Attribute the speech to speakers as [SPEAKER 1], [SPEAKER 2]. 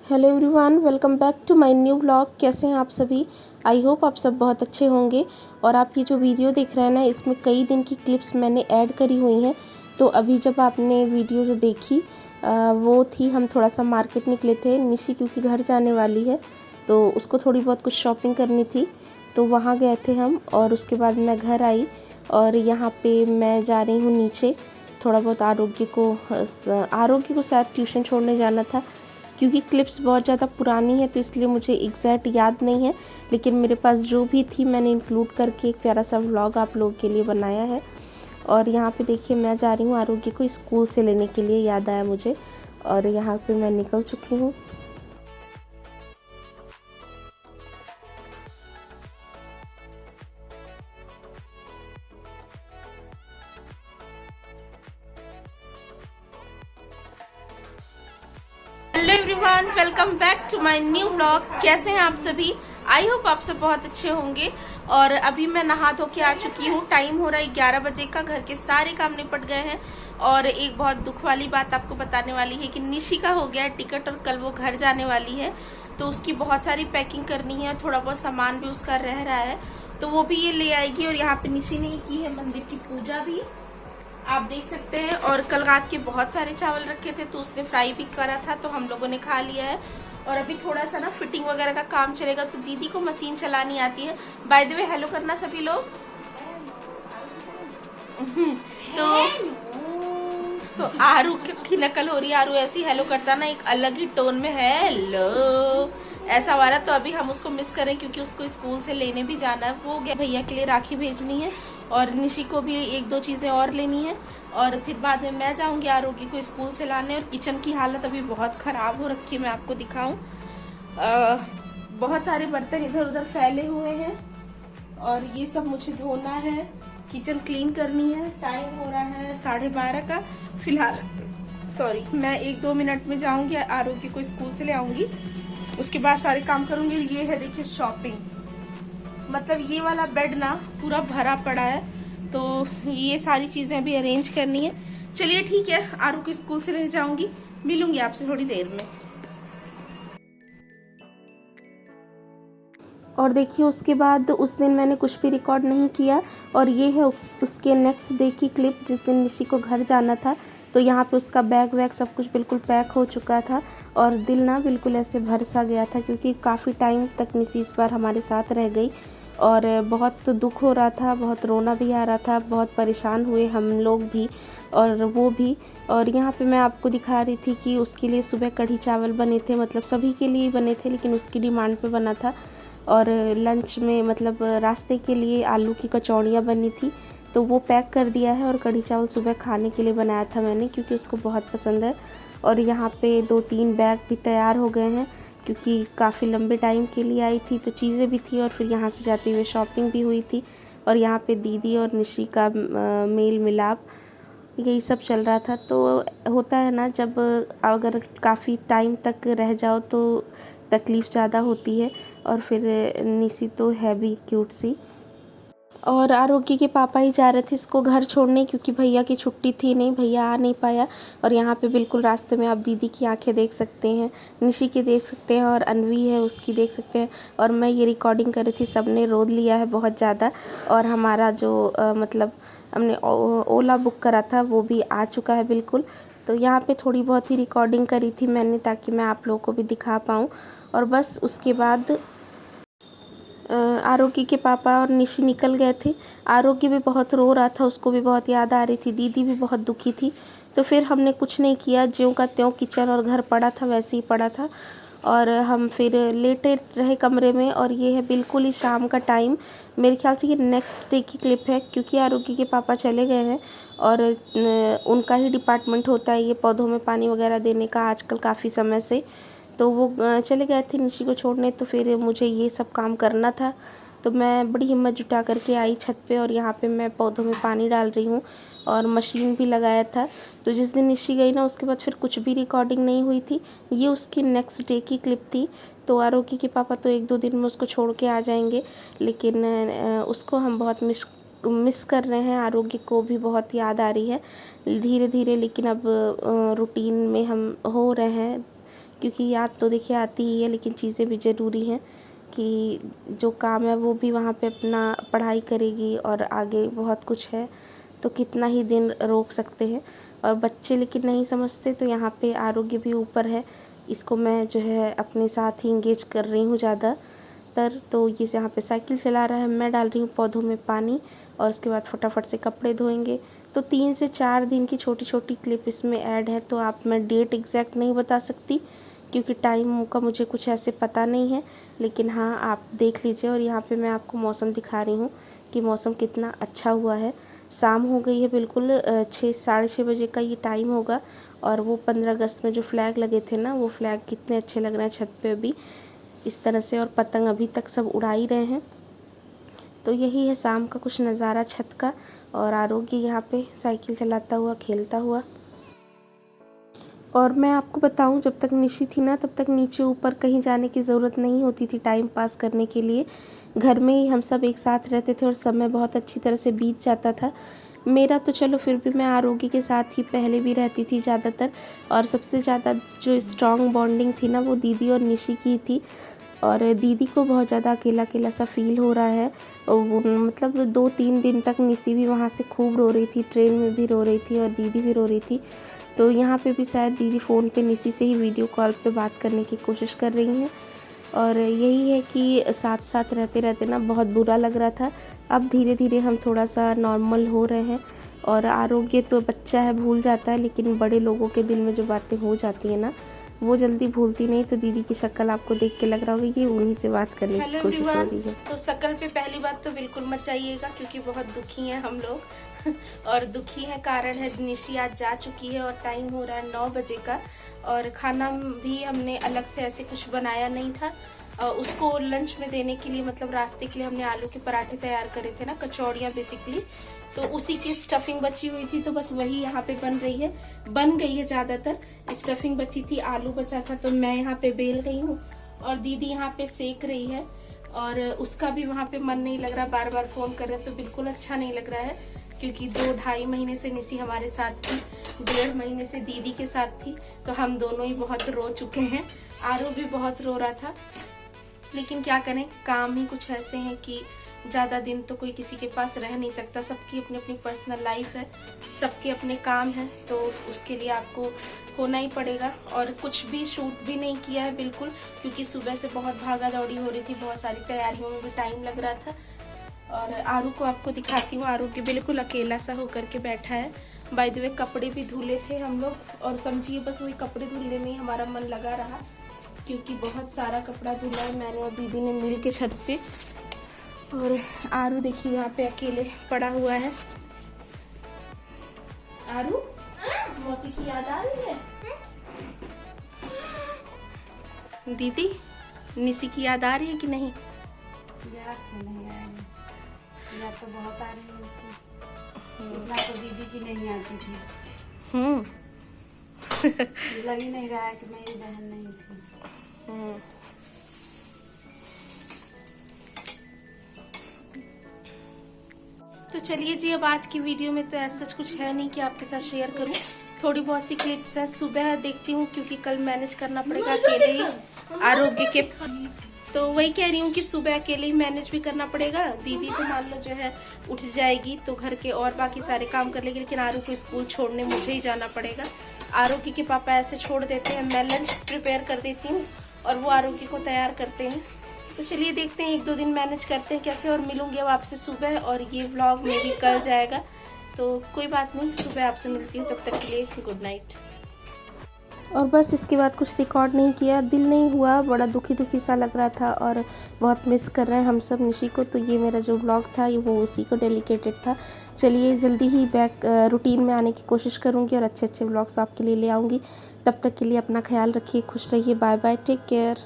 [SPEAKER 1] Hello everyone, welcome back to my new blog. कैसे हैं आप सभी? आई होप आप सब बहुत अच्छे होंगे। और आप ये जो वीडियो देख रहे हैं ना, इसमें कई दिन की क्लिप्स मैंने ऐड करी हुई हैं। तो अभी जब आपने वीडियो जो देखी वो थी, हम थोड़ा सा मार्केट निकले थे। निशी क्योंकि घर जाने वाली है तो उसको थोड़ी बहुत कुछ शॉपिंग करनी थी, तो वहाँ गए थे हम। और उसके बाद मैं घर आई और यहाँ पे मैं जा रही हूँ नीचे। थोड़ा बहुत आरोग्य को शायद ट्यूशन छोड़ने जाना था, क्योंकि क्लिप्स बहुत ज़्यादा पुरानी है तो इसलिए मुझे एग्जैक्ट याद नहीं है। लेकिन मेरे पास जो भी थी मैंने इंक्लूड करके एक प्यारा सा व्लॉग आप लोगों के लिए बनाया है। और यहाँ पे देखिए, मैं जा रही हूँ आरोग्य को स्कूल से लेने के लिए, याद आया मुझे। और यहाँ पे मैं निकल चुकी हूँ। Hello everyone, welcome back to my new blog. कैसे हैं आप सभी? आई होप आप सब बहुत अच्छे होंगे। और अभी मैं नहा धो के आ चुकी हूँ। टाइम हो रहा है 11 बजे का। घर के सारे काम निपट गए हैं। और एक बहुत दुख वाली बात आपको बताने वाली है कि निशी का हो गया है टिकट और कल वो घर जाने वाली है। तो उसकी बहुत सारी पैकिंग करनी है, थोड़ा बहुत सामान भी उसका रह रहा है, तो वो भी ये ले आएगी। और यहाँ पे निशी ने की है मंदिर की पूजा भी, आप देख सकते हैं। और कल रात के बहुत सारे चावल रखे थे तो उसने फ्राई भी करा था, तो हम लोगों ने खा लिया है। और अभी थोड़ा सा ना फिटिंग वगैरह का काम चलेगा, तो दीदी को मशीन चलानी आती है। बाय द वे, हेलो करना सभी लोग। तो तो आरू की नकल हो रही है। आरू ऐसी हेलो करता ना, एक अलग ही टोन में हेलो ऐसा वाला। तो अभी हम उसको मिस करें क्योंकि उसको स्कूल से लेने भी जाना है। वो गया भैया के लिए राखी भेजनी है और निशी को भी एक दो चीजें और लेनी है। और फिर बाद में मैं जाऊंगी आरोग्य को स्कूल से लाने। और किचन की हालत अभी बहुत खराब हो रखी है, मैं आपको दिखाऊं। बहुत सारे बर्तन इधर उधर फैले हुए हैं और ये सब मुझे धोना है। किचन क्लीन करनी है। टाइम हो रहा है 12:30 का। फिलहाल मैं 1-2 मिनट में जाऊंगी, आरोग्य को स्कूल से ले आऊंगी, उसके बाद सारे काम करूंगी। ये है देखिए शॉपिंग, मतलब ये वाला बेड ना पूरा भरा पड़ा है, तो ये सारी चीजें अभी अरेंज करनी है। चलिए ठीक है, आरू को स्कूल से ले जाऊंगी, मिलूंगी आपसे थोड़ी देर में। और देखिए, उसके बाद उस दिन मैंने कुछ भी रिकॉर्ड नहीं किया। और ये है उसके नेक्स्ट डे की क्लिप, जिस दिन निशी को घर जाना था। तो यहाँ पे उसका बैग वैग सब कुछ बिल्कुल पैक हो चुका था और दिल ना बिल्कुल ऐसे भर सा गया था, क्योंकि काफ़ी टाइम तक निशी इस बार हमारे साथ रह गई। और बहुत दुख हो रहा था, बहुत रोना भी आ रहा था, बहुत परेशान हुए हम लोग भी और वो भी। और यहाँ पे मैं आपको दिखा रही थी कि उसके लिए सुबह कढ़ी चावल बने थे, मतलब सभी के लिए बने थे लेकिन उसकी डिमांड पे बना था। और लंच में मतलब रास्ते के लिए आलू की कचौड़ियाँ बनी थी, तो वो पैक कर दिया है। और कढ़ी चावल सुबह खाने के लिए बनाया था मैंने, क्योंकि उसको बहुत पसंद है। और यहाँ पे 2-3 बैग भी तैयार हो गए हैं, क्योंकि काफ़ी लंबे टाइम के लिए आई थी तो चीज़ें भी थी और फिर यहाँ से जाते हुए शॉपिंग भी हुई थी। और यहाँ पे दीदी और निशी का मेल मिलाप, यही सब चल रहा था। तो होता है ना, जब अगर काफ़ी टाइम तक रह जाओ तो तकलीफ़ ज़्यादा होती है। और फिर निशी तो है भी क्यूट सी। और आरोग्य के पापा ही जा रहे थे इसको घर छोड़ने, क्योंकि भैया की छुट्टी थी नहीं, भैया आ नहीं पाया। और यहाँ पे बिल्कुल रास्ते में आप दीदी की आंखें देख सकते हैं, निशी की देख सकते हैं और अनवी है उसकी देख सकते हैं। और मैं ये रिकॉर्डिंग कर रही थी, सबने रोद लिया है बहुत ज़्यादा। और हमारा जो मतलब हमने ओला बुक करा था वो भी आ चुका है बिल्कुल। तो यहाँ पे थोड़ी बहुत ही रिकॉर्डिंग करी थी मैंने, ताकि मैं आप लोगों को भी दिखा पाऊँ। और बस उसके बाद आरोगी के पापा और निशी निकल गए थे। आरोगी भी बहुत रो रहा था, उसको भी बहुत याद आ रही थी, दीदी भी बहुत दुखी थी। तो फिर हमने कुछ नहीं किया, ज्यों का त्यों किचन और घर पड़ा था वैसे ही पड़ा था। और हम फिर लेटे रहे कमरे में। और ये है बिल्कुल ही शाम का टाइम, मेरे ख्याल से ये नेक्स्ट डे की क्लिप है, क्योंकि आरोगी के पापा चले गए हैं। और उनका ही डिपार्टमेंट होता है ये पौधों में पानी वगैरह देने का आजकल काफ़ी समय से। तो वो चले गए थे निशी को छोड़ने, तो फिर मुझे ये सब काम करना था। तो मैं बड़ी हिम्मत जुटा करके आई छत पे और यहाँ पे मैं पौधों में पानी डाल रही हूँ और मशीन भी लगाया था। तो जिस दिन निशी गई ना, उसके बाद फिर कुछ भी रिकॉर्डिंग नहीं हुई थी। ये उसकी नेक्स्ट डे की क्लिप थी। तो आरोगी के पापा तो 1-2 दिन में उसको छोड़ के आ जाएंगे, लेकिन उसको हम बहुत मिस कर रहे हैं। आरोग्य को भी बहुत याद आ रही है धीरे धीरे, लेकिन अब रूटीन में हम हो रहे हैं, क्योंकि याद तो देखिए आती ही है, लेकिन चीज़ें भी ज़रूरी हैं कि जो काम है वो भी वहाँ पे अपना पढ़ाई करेगी और आगे बहुत कुछ है, तो कितना ही दिन रोक सकते हैं। और बच्चे लेकिन नहीं समझते, तो यहाँ पे आरोग्य भी ऊपर है, इसको मैं जो है अपने साथ ही इंगेज कर रही हूँ ज़्यादातर। तो ये यहाँ पे साइकिल चला रहा है, मैं डाल रही हूँ पौधों में पानी और उसके बाद फटाफट से कपड़े धोएंगे। तो 3 से 4 दिन की छोटी छोटी क्लिप इसमें ऐड है, तो आप मैं डेट एग्जैक्ट नहीं बता सकती क्योंकि टाइम का मुझे कुछ ऐसे पता नहीं है, लेकिन हाँ आप देख लीजिए। और यहाँ पे मैं आपको मौसम दिखा रही हूँ कि मौसम कितना अच्छा हुआ है। शाम हो गई है बिल्कुल, 6 साढ़े 6 बजे का ये टाइम होगा। और वो 15 अगस्त में जो फ्लैग लगे थे ना, वो फ्लैग कितने अच्छे लग रहे हैं छत पे अभी इस तरह से, और पतंग अभी तक सब उड़ा ही रहे हैं। तो यही है शाम का कुछ नज़ारा छत का। और आरोग्य यहाँ पे साइकिल चलाता हुआ, खेलता हुआ। और मैं आपको बताऊं, जब तक निशी थी ना, तब तक नीचे ऊपर कहीं जाने की ज़रूरत नहीं होती थी टाइम पास करने के लिए। घर में ही हम सब एक साथ रहते थे और समय बहुत अच्छी तरह से बीत जाता था। मेरा तो चलो फिर भी मैं आरोग्य के साथ ही पहले भी रहती थी ज़्यादातर, और सबसे ज़्यादा जो स्ट्रॉन्ग बॉन्डिंग थी ना, वो दीदी और निशी की थी। और दीदी को बहुत ज़्यादा अकेला अकेला सा फील हो रहा है। और वो मतलब 2-3 दिन तक निशी भी वहाँ से खूब रो रही थी, ट्रेन में भी रो रही थी और दीदी भी रो रही थी। तो यहाँ पे भी शायद दीदी फ़ोन पे निशी से ही वीडियो कॉल पे बात करने की कोशिश कर रही हैं। और यही है कि साथ साथ रहते रहते ना बहुत बुरा लग रहा था। अब धीरे धीरे हम थोड़ा सा नॉर्मल हो रहे हैं। और आरोग्य तो बच्चा है, भूल जाता है, लेकिन बड़े लोगों के दिल में जो बातें हो जाती हैं ना, वो जल्दी भूलती नहीं। तो दीदी की शक्ल आपको देख के लग रहा होगा कि उन्हीं से बात करने की कोशिश हो रही है।
[SPEAKER 2] तो शक्ल पे पहली बात तो बिल्कुल मत जाइएगा, क्योंकि बहुत दुखी हैं हम लोग और दुखी है कारण है निशी आज जा चुकी है और टाइम हो रहा है 9 बजे का। और खाना भी हमने अलग से ऐसे कुछ बनाया नहीं था। उसको लंच में देने के लिए, मतलब रास्ते के लिए हमने आलू के पराठे तैयार करे थे ना, कचौड़ियाँ बेसिकली, तो उसी की स्टफिंग बची हुई थी, तो बस वही यहाँ पे बन रही है, बन गई है। ज़्यादातर स्टफिंग बची थी, आलू बचा था, तो मैं यहाँ पे बेल रही हूँ और दीदी यहाँ पे सेक रही है। और उसका भी वहाँ पे मन नहीं लग रहा, बार बार फोन कर रहे, तो बिल्कुल अच्छा नहीं लग रहा है, क्योंकि 2-2.5 महीने से निशी हमारे साथ थी, 1.5 महीने से दीदी के साथ थी, तो हम दोनों ही बहुत रो चुके हैं। आरू भी बहुत रो रहा था, लेकिन क्या करें, काम ही कुछ ऐसे हैं कि ज़्यादा दिन तो कोई किसी के पास रह नहीं सकता। सबकी अपनी अपनी पर्सनल लाइफ है, सबके अपने काम हैं, तो उसके लिए आपको होना ही पड़ेगा। और कुछ भी शूट भी नहीं किया है बिल्कुल, क्योंकि सुबह से बहुत भागा दौड़ी हो रही थी, बहुत सारी तैयारियों में भी टाइम लग रहा था। और आरू को आपको दिखाती हूँ, आरू के बिल्कुल अकेला सा होकर के बैठा है। बाय द वे कपड़े भी धुले थे हम लोग, और समझिए बस वही कपड़े धुलने में ही हमारा मन लगा रहा, क्योंकि बहुत सारा कपड़ा धुला है मैंने और दीदी ने मिल के छत पे। और आरू देखिए यहाँ पे अकेले पड़ा हुआ है। आरू, मौसी की याद आ रही है? दीदी, निशी की याद आ रही है कि नहीं?
[SPEAKER 3] याद तो नहीं आ रही, याद तो बहुत आ रही है उसकी। इतना तो दीदी की नहीं आती थी। लग ही नहीं रहा है कि मेरी बहन नहीं थी।
[SPEAKER 2] तो चलिए जी, अब आज की वीडियो में तो ऐसा कुछ है नहीं कि आपके साथ शेयर करूं। थोड़ी बहुत सी क्लिप्स है, सुबह देखती हूँ क्योंकि कल मैनेज करना पड़ेगा अकेले ही आरोग्य के। तो वही कह रही हूँ कि सुबह अकेले ही मैनेज भी करना पड़ेगा। दीदी तो मान लो जो है उठ जाएगी तो घर के और बाकी सारे काम कर लेगी, लेकिन आरू को स्कूल छोड़ने मुझे ही जाना पड़ेगा। आरोग्य के पापा ऐसे छोड़ देते हैं, मैं लंच प्रिपेयर कर देती हूँ और वो आरोग्य को तैयार करते हैं। तो चलिए देखते हैं, 1-2 दिन मैनेज करते हैं कैसे। और मिलूंगी अब आपसे सुबह, और ये व्लॉग में भी कल जाएगा, तो कोई बात नहीं, सुबह आपसे मिलती हूँ। तब तक के लिए गुड नाइट।
[SPEAKER 1] और बस इसके बाद कुछ रिकॉर्ड नहीं किया, दिल नहीं हुआ, बड़ा दुखी दुखी सा लग रहा था और बहुत मिस कर रहे हैं हम सब निशी को। तो ये मेरा जो व्लॉग था ये वो उसी को डेडिकेटेड था। चलिए जल्दी ही बैक रूटीन में आने की कोशिश करूँगी और अच्छे अच्छे व्लॉग्स आपके लिए ले आऊँगी। तब तक के लिए अपना ख्याल रखिए, खुश रहिए, बाय बाय, टेक केयर।